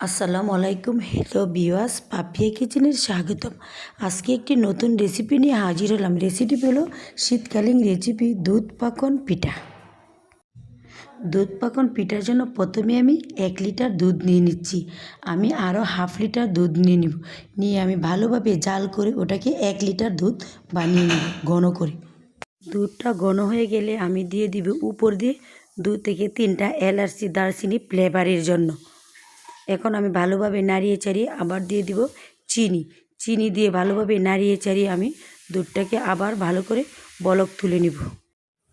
আসসালামু আলাইকুম। Hello viewers, Papiya কিচেনের স্বাগতম। আজকে একটি নতুন রেসিপি নিয়ে হাজির হলাম। রেসিপি হলো শীতকালীন রেসিপি দুধ পাকন পিঠা। দুধ পাকন পিঠার জন্য প্রথমে আমি 1 লিটার দুধ নিয়ে নিচ্ছি। আমি আরও হাফ লিটার দুধ নিয়ে নিব। নিয়ে আমি ভালোভাবে জাল করে ওটাকে 1 লিটার দুধ বানিয়ে নেব ঘন করে। দুধটা ঘন হয়ে গেলে আমি দিয়ে দিব উপর দিয়ে 2 থেকে 3টা এলাচি দারচিনি ফ্লেভারের জন্য। এখন আমি ভালোভাবে নাড়িয়ে চাড়িয়ে আবার দিয়ে দিব চিনি দিয়ে ভালোভাবে নাড়িয়ে চাড়িয়ে আমি দুধটাকে আবার ভালো করে বলক তুলে নিব।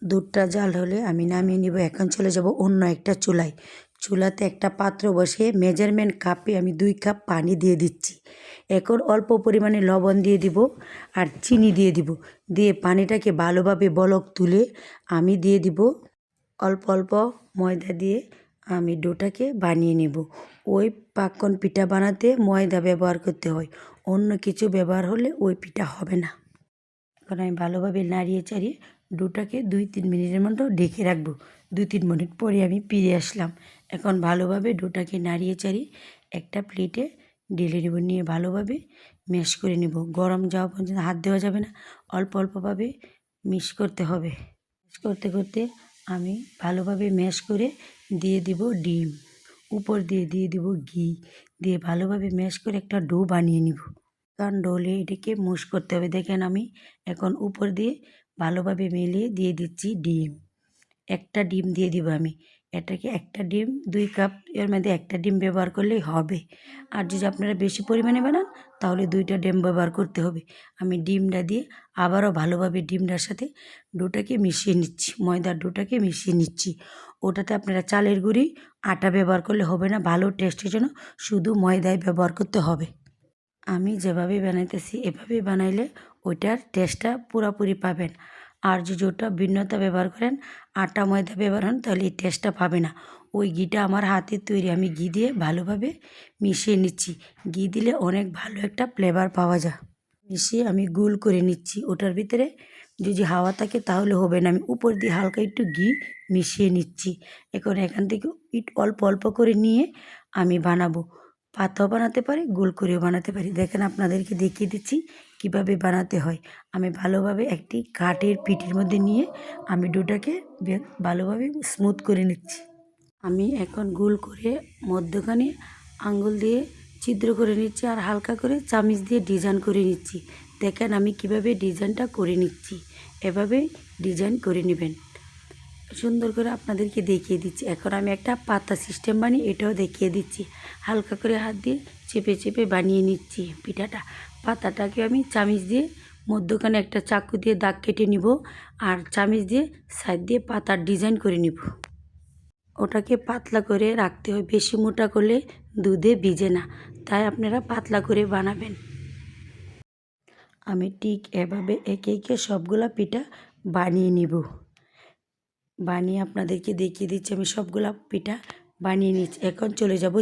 দুধটা জাল হলে আমি নামিয়ে নিব। এখন চলে যাব অন্য একটা চুলাতে একটা পাত্র বসিয়ে মেজারমেন্ট কাপে আমি 2 কাপ পানি দিয়ে দিচ্ছি। এখন অল্প পরিমাণে লবণ দিয়ে দিব আর চিনি দিয়ে দিব। দিয়ে পানিটাকে ভালোভাবে বলক তুলে আমি দিয়ে দিব অল্প অল্প ময়দা দিয়ে আমি ডোটাকে বানিয়ে নেব। ওই পাকন পিঠা বানাতে ময়দা ব্যবহার করতে হয়, অন্য কিছু ব্যবহার হলে ওই পিঠা হবে না। এখন আমি ভালোভাবে নাড়িয়ে চাড়িয়ে ডোটাকে 2-3 মিনিটের মতো ঢেকে রাখবো। 2-3 মিনিট পরে আমি ফিরে আসলাম। এখন ভালোভাবে ডোটাকে নাড়িয়ে চাড়িয়ে একটা প্লেটে ঢেলে নেব। নিয়ে ভালোভাবে ম্যাশ করে নেব। গরম যাওয়া পর্যন্ত হাত দেওয়া যাবে না, অল্প অল্পভাবে মিক্স করতে হবে। মিক্স করতে করতে আমি ভালোভাবে ম্যাশ করে দিয়ে দিব ডিম, উপর দিয়ে দিব ঘি, দিয়ে ভালোভাবে ম্যাশ করে একটা ডো বানিয়ে নিব। কারণ ডোলে এটাকে মুশ করতে হবে। দেখেন আমি এখন উপর দিয়ে ভালোভাবে মিলিয়ে দিয়ে দিচ্ছি ডিম। একটা ডিম দিয়ে দিব আমি। এটাকে একটা ডিম 2 কাপ এর মধ্যে একটা ডিম ব্যবহার করলেই হবে। আর যদি আপনারা বেশি পরিমাণে বানান তাহলে 2টা ডিম ব্যবহার করতে হবে। আমি ডিমটা দিয়ে আবারও ভালোভাবে ডিমটার সাথে ডোটাকে মিশিয়ে নিচ্ছি, ময়দার ডোটাকে মিশিয়ে নিচ্ছি। ওটাতে আপনারা চালের গুঁড়ি আটা ব্যবহার করলে হবে না, ভালো টেস্টের জন্য শুধু ময়দাই ব্যবহার করতে হবে। আমি যেভাবে বানাইতেছি এভাবে বানাইলে ওইটার টেস্টটা পুরোপুরি পাবেন। আর যদি ওটা ভিন্নতা ব্যবহার করেন, আটা ময়দা ব্যবহার হন, তাহলে এই টেস্টটা পাবে না। ওই ঘিটা আমার হাতের তৈরি, আমি ঘি দিয়ে ভালোভাবে মিশিয়ে নিচ্ছি। ঘি দিলে অনেক ভালো একটা ফ্লেভার পাওয়া যায়। মিশিয়ে আমি গোল করে নিচ্ছি। ওটার ভিতরে যদি হাওয়া থাকে তাহলে হবে না, আমি উপর দিয়ে হালকা একটু ঘি মিশিয়ে নিচ্ছি। এখন এখান থেকে অল্প অল্প করে নিয়ে আমি বানাবো। পাতাও বানাতে পারি, গোল করেও বানাতে পারি। দেখেন আপনাদেরকে দেখিয়ে দিচ্ছি কিভাবে বানাতে হয়। আমি ভালোভাবে একটি কাঠের পিঠের মধ্যে নিয়ে আমি ডোটাকে ভালোভাবে স্মুথ করে নিচ্ছি। আমি এখন গোল করে মধ্যখানে আঙ্গুল দিয়ে ছিদ্র করে নিচ্ছি আর হালকা করে চামিচ দিয়ে ডিজাইন করে নিচ্ছি। দেখেন আমি কিভাবে ডিজাইনটা করে নিচ্ছি। এভাবে ডিজাইন করে নেবেন। সুন্দর করে আপনাদেরকে দেখিয়ে দিচ্ছি। এখন আমি একটা পাতা সিস্টেম বানিয়ে এটাও দেখিয়ে দিচ্ছি। হালকা করে হাত দিয়ে চেপে চেপে বানিয়ে নিচ্ছি পিঠাটা। পাতাটাকে আমি চামিচ দিয়ে মধ্যখানে একটা চাকু দিয়ে দাগ কেটে নিব আর চামিচ দিয়ে সাইড দিয়ে পাতার ডিজাইন করে নিব। ওটাকে পাতলা করে রাখতে হয়, বেশি মোটা করলে দুধে ভিজে না, তাই আপনারা পাতলা করে বানাবেন। আমি ঠিক এভাবে একে একে সবগুলা পিঠা বানিয়ে নিব। বানিয়ে আপনাদেরকে দেখিয়ে দিচ্ছি আমি সবগুলা পিঠা বানিয়ে নিচ্ছি। এখন চলে যাব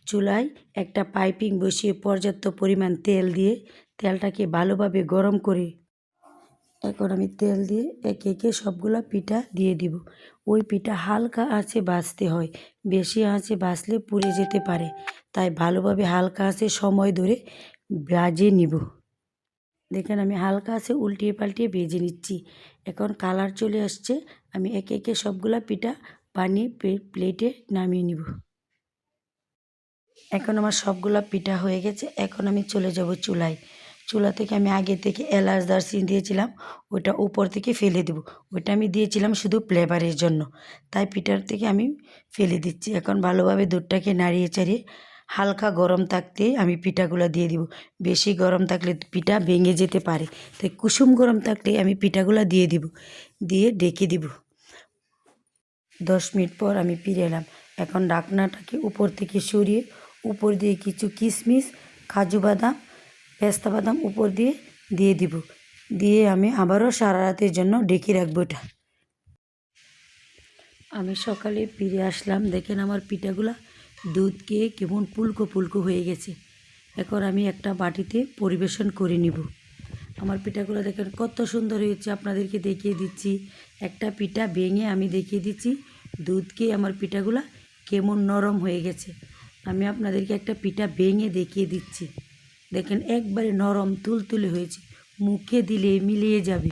চুলায় একটা পাইপিং বসিয়ে পর্যাপ্ত পরিমাণ তেল দিয়ে তেলটাকে ভালোভাবে গরম করে এখন আমি তেল দিয়ে একে একে সবগুলা পিঠা দিয়ে দিব। ওই পিঠা হালকা আঁচে ভাজতে হয়, বেশি আঁচে ভাজলে পুড়ে যেতে পারে, তাই ভালোভাবে হালকা আঁচে সময় ধরে ভাজে নিব। দেখেন আমি হালকা আঁচে উল্টিয়ে পাল্টিয়ে ভেজে নিচ্ছি। এখন কালার চলে আসছে। আমি একে একে সবগুলা পিঠা বানিয়ে প্লেটে নামিয়ে নিব। এখন আমার সবগুলা পিঠা হয়ে গেছে। এখন আমি চলে যাব চুলা থেকে আমি আগে থেকে এলাচ দারচিনি দিয়েছিলাম, ওইটা উপর থেকে ফেলে দেব। ওইটা আমি দিয়েছিলাম শুধু ফ্লেভারের জন্য, তাই পিঠার থেকে আমি ফেলে দিচ্ছি। এখন ভালোভাবে দুধটাকে নাড়িয়ে চাড়িয়ে হালকা গরম থাকতেই আমি পিঠাগুলো দিয়ে দিব। বেশি গরম থাকলে পিঠা ভেঙে যেতে পারে, তাই কুসুম গরম থাকলে আমি পিঠাগুলো দিয়ে দিব। দিয়ে ঢেকে দিব। 10 মিনিট পর আমি ফিরে এলাম। এখন ঢাকনাটাকে উপর থেকে সরিয়ে উপর দিয়ে কিছু কিশমিশ, কাজু বাদাম, পেস্তা বাদাম উপর দিয়ে দিব। দিয়ে আমি আবারও সারা রাতের জন্য ঢেকে রাখবো এটা। আমি সকালে ফিরে আসলাম। দেখেন আমার পিঠাগুলা দুধ খেয়ে কেমন পুলকো পুলকো হয়ে গেছে। এখন আমি একটা বাটিতে পরিবেশন করে নিব। আমার পিঠাগুলো দেখেন কত সুন্দর হয়েছে, আপনাদেরকে দেখিয়ে দিচ্ছি। একটা পিঠা ভেঙে আমি দেখিয়ে দিচ্ছি দুধ খেয়ে আমার পিঠাগুলা কেমন নরম হয়ে গেছে। আমি আপনাদেরকে একটা পিঠা ভেঙে দেখিয়ে দিচ্ছি। দেখেন একবারে নরম তুলতুলে হয়েছে, মুখে দিলে মিলিয়ে যাবে।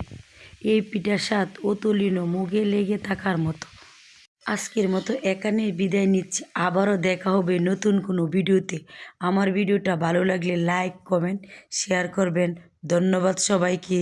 এই পিঠার স্বাদ অতুলনীয়, মুখে লেগে থাকার মতো। আজকের মতো এখানে বিদায় নিচ্ছি, আবারও দেখা হবে নতুন কোনো ভিডিওতে। আমার ভিডিওটা ভালো লাগলে লাইক কমেন্ট শেয়ার করবেন। ধন্যবাদ সবাইকে।